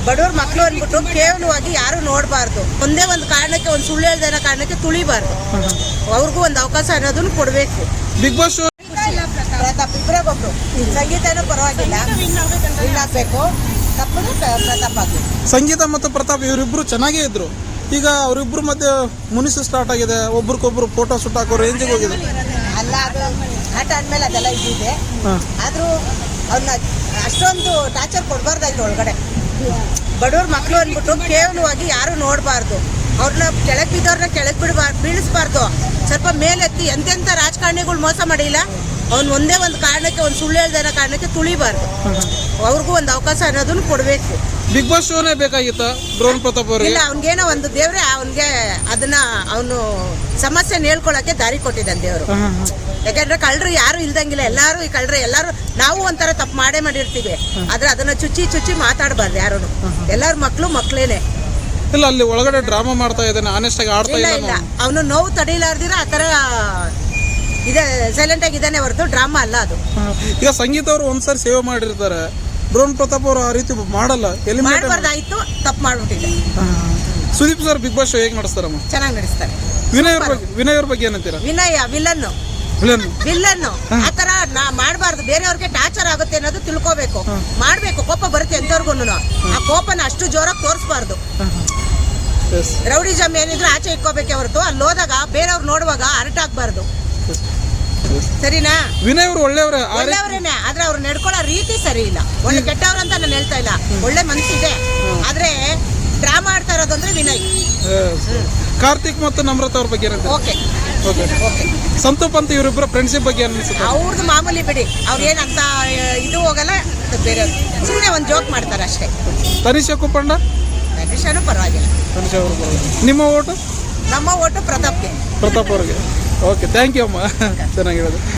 ಬಡವ್ರ ಮಕ್ಕಳು ಅಂದ್ಬಿಟ್ಟು ಕೇವಲವಾಗಿ ಯಾರು ನೋಡಬಾರ್ದು. ಒಂದೇ ಒಂದು ಕಾರಣಕ್ಕೆ, ಒಂದು ಸುಳ್ಳು ಹೇಳ್ದ ಕಾರಣಕ್ಕೆ ತುಳಿಬಾರ್ದು. ಅವ್ರಿಗೂ ಒಂದು ಅವಕಾಶ ಅನ್ನೋದನ್ನು ಕೊಡಬೇಕು. ಬಿಗ್ ಬಾಸ್ ಶೋ ಪ್ರತಾಪ್ ಇಬ್ಬರಾಗೊಬ್ರು, ಸಂಗೀತನೂ ಪರವಾಗಿಲ್ಲ, ವಿನ್ ಆಗ್ಬೇಕು, ತಪ್ಪು ಪ್ರತಾಪ್ ಆಗ್ಬೇಕು. ಸಂಗೀತ ಮತ್ತು ಪ್ರತಾಪ್ ಇವರಿಬ್ರು ಚೆನ್ನಾಗೇ ಇದ್ರು. ಈಗ ಅವರಿಬ್ರು ಮಧ್ಯೆ ಮುನಿಸು ಸ್ಟಾರ್ಟ್ ಆಗಿದೆ. ಒಬ್ರಿಗೊಬ್ರು ಫೋಟೋ ಶೂಟ್ ಹಾಕೋ ರೇಂಜಿಗೆ ಹೋಗಿದೆ. ಅಲ್ಲ, ಅದು ಆಟ ಆದ್ಮೇಲೆ ಅದೆಲ್ಲ ಇದ್ದಿದೆ. ಆದ್ರೂ ಅವ್ರನ್ನ ಅಷ್ಟೊಂದು ಟಾರ್ಚರ್ ಕೊಡಬಾರ್ದಾಯ್ತು. ಒಳಗಡೆ ಬಡವ್ರ ಮಕ್ಕಳು ಅಂದ್ಬಿಟ್ಟು ಕೇವಲವಾಗಿ ಯಾರು ನೋಡಬಾರ್ದು. ಅವ್ರನ್ನ ಕೆಳಗೆ ಬಿದ್ದವ್ರನ್ನ ಕೆಳಗೆ ಬೀಳಿಸ್ಬಾರ್ದು. ಸ್ವಲ್ಪ ಮೇಲೆತ್ತಿ ಎಂತೆಂಥ ರಾಜಕಾರಣಿಗಳು ಮೋಸ ಮಾಡಿಲ್ಲ. ಅವ್ನು ಒಂದೇ ಒಂದು ಕಾರಣಕ್ಕೆ, ಒಂದು ಸುಳ್ಳು ಹೇಳ್ದ ಕಾರಣಕ್ಕೆ ತುಳಿಬಾರ್ದು. ಅವ್ರಿಗೂ ಒಂದು ಅವಕಾಶ ಅನ್ನೋದನ್ನು ಕೊಡಬೇಕು. ಬಿಗ್ ಬಾಸ್ ಶೋನೇ ಬೇಕಾಗಿತ್ತ ಡ್ರೋನ್ ಪ್ರತಾಪ್ ಅವರಿಗೆ? ಇಲ್ಲ, ಅವ್ನಿಗೇನೋ ಒಂದು ದೇವ್ರೆ ಅವನಿಗೆ ಅದನ್ನ ಅವನು ಸಮಸ್ಯೆನ ಹೇಳ್ಕೊಳಕ್ಕೆ ದಾರಿ ಕೊಟ್ಟಿದ್ದಾನೆ ದೇವರು. ಯಾಕಂದ್ರೆ ಕಳ್ಳರು ಯಾರು ಇಲ್ದಂಗಿಲ್ಲ, ಎಲ್ಲಾರು ಈ ಕಳ್ಳರು ಎಲ್ಲಾರು ನಾವು ಒಂಥರ ತಪ್ಪು ಮಾಡಿರ್ತೀವಿ. ಆದ್ರೆ ಅದನ್ನ ಚುಚ್ಚಿ ಮಾತಾಡಬಾರ್ದು ಯಾರು. ಎಲ್ಲಾರ ಮಕ್ಳೇನೆ. ಇಲ್ಲ, ಅಲ್ಲಿ ಒಳಗಡೆ ಡ್ರಾಮಾ ಮಾಡ್ತಾ ಇದ್ದಾನೆ, ಆನೆಸ್ಟ್ ಆಗಿ ಆಡ್ತಾ ಇಲ್ಲ, ಅವನು ನೋವು ತಡೀಲಾರ್ದಿರ ಆತರ ಇದೆ, ಸೈಲೆಂಟ್ ಆಗಿದ್ದಾನೆ ಹೊರತು ಡ್ರಾಮಾ ಅಲ್ಲ ಅದು. ಈಗ ಸಂಗೀತ ಅವರು ಒಂದ್ಸರಿ ಸೇವೆ ಮಾಡಿರ್ತಾರೆ, ಡ್ರೋನ್ ಪ್ರತಾಪ್ ಅವರು ಆ ರೀತಿ ಮಾಡಲ್ಲ. ಮಾಡಬಾರ್ದಾಯ್ತು, ತಪ್ಪು ಮಾಡ್ಬಿಟ್ಟಿದೆ. Sudeep sir Bigg Boss show ಹೇಗೆ ನಡೆಸ್ತಾರಮ್ಮ? ಚೆನ್ನಾಗಿ ನಡೆಸ್ತಾರೆ. ವಿನಯ್ ಅವ್ರ ಬಗ್ಗೆ ಏನಂತೀರಾ? ವಿನಯ ವಿಲ್ಲನ್ನು ಆತರ ಮಾಡಬಾರ್ದು. ಬೇರೆಯವ್ರಿಗೆ ಟಾರ್ಚರ್ ಆಗುತ್ತೆ ಅನ್ನೋದು ತಿಳ್ಕೋಬೇಕು. ಮಾಡ್ಬೇಕು, ಕೋಪ ಬರುತ್ತೆ ಎಂತವ್ರಿಗೂ. ಆ ಕೋಪನ ಅಷ್ಟು ಜೋರಾಗಿ ತೋರಿಸಬಾರ್ದು. ರೌಡಿಸಮ್ ಏನಿದ್ರು ಆಚೆ ಇಟ್ಕೋಬೇಕೆ ಹೊರತು ಅಲ್ಲಿ ಹೋದಾಗ ಬೇರೆಯವ್ರು ನೋಡುವಾಗ ಅರ್ಟ್ ಆಗ್ಬಾರ್ದು. ಸರಿನಾ? ವಿನಯ್ ಅವರು ಒಳ್ಳೆಯವರೇನೆ, ಆದ್ರೆ ಅವ್ರು ನಡ್ಕೊಳ್ಳೋ ರೀತಿ ಸರಿ ಇಲ್ಲ. ಒಳ್ಳೆ ಕೆಟ್ಟವ್ರು ಅಂತ ನಾನು ಹೇಳ್ತಾ ಇಲ್ಲ, ಒಳ್ಳೆ ಮನಸ್ಸಿದೆ. ಆದ್ರೆ ಡ್ರಾಮಾ ಆಡ್ತಾ ಇರೋದಂದ್ರೆ ವಿನಯ್. ಕಾರ್ತಿಕ್ ಮತ್ತು ನಮ್ರತಾ ಅವ್ರ ಬಗ್ಗೆ ಏನಂತ? ಓಕೆ. ಸಂತು ಪಂತ್ ಇವರಿಬ್ಬರ ಫ್ರೆಂಡ್ಶಿಪ್ ಬಗ್ಗೆ ಅನ್ಸುತ್ತೆ? ಅವ್ರದ್ದು ಮಾಮೂಲಿ ಬಿಡಿ, ಅವ್ರು ಏನಂತ ಇದು ಹೋಗಲ್ಲ. ಬೇರೆಯವ್ರು ಸುಮ್ಮನೆ ಒಂದು ಜೋಕ್ ಮಾಡ್ತಾರೆ ಅಷ್ಟೇ. ತನಿಷಾ ಕುಪ್ಪಂಡ? ತನಿಷಾನು ಪರವಾಗಿಲ್ಲ. ನಿಮ್ಮ ಓಟು? ನಮ್ಮ ಓಟು ಪ್ರತಾಪ್ ಅವ್ರಿಗೆ. ಓಕೆ, ಥ್ಯಾಂಕ್ ಯು ಅಮ್ಮ, ಚೆನ್ನಾಗಿರೋದು.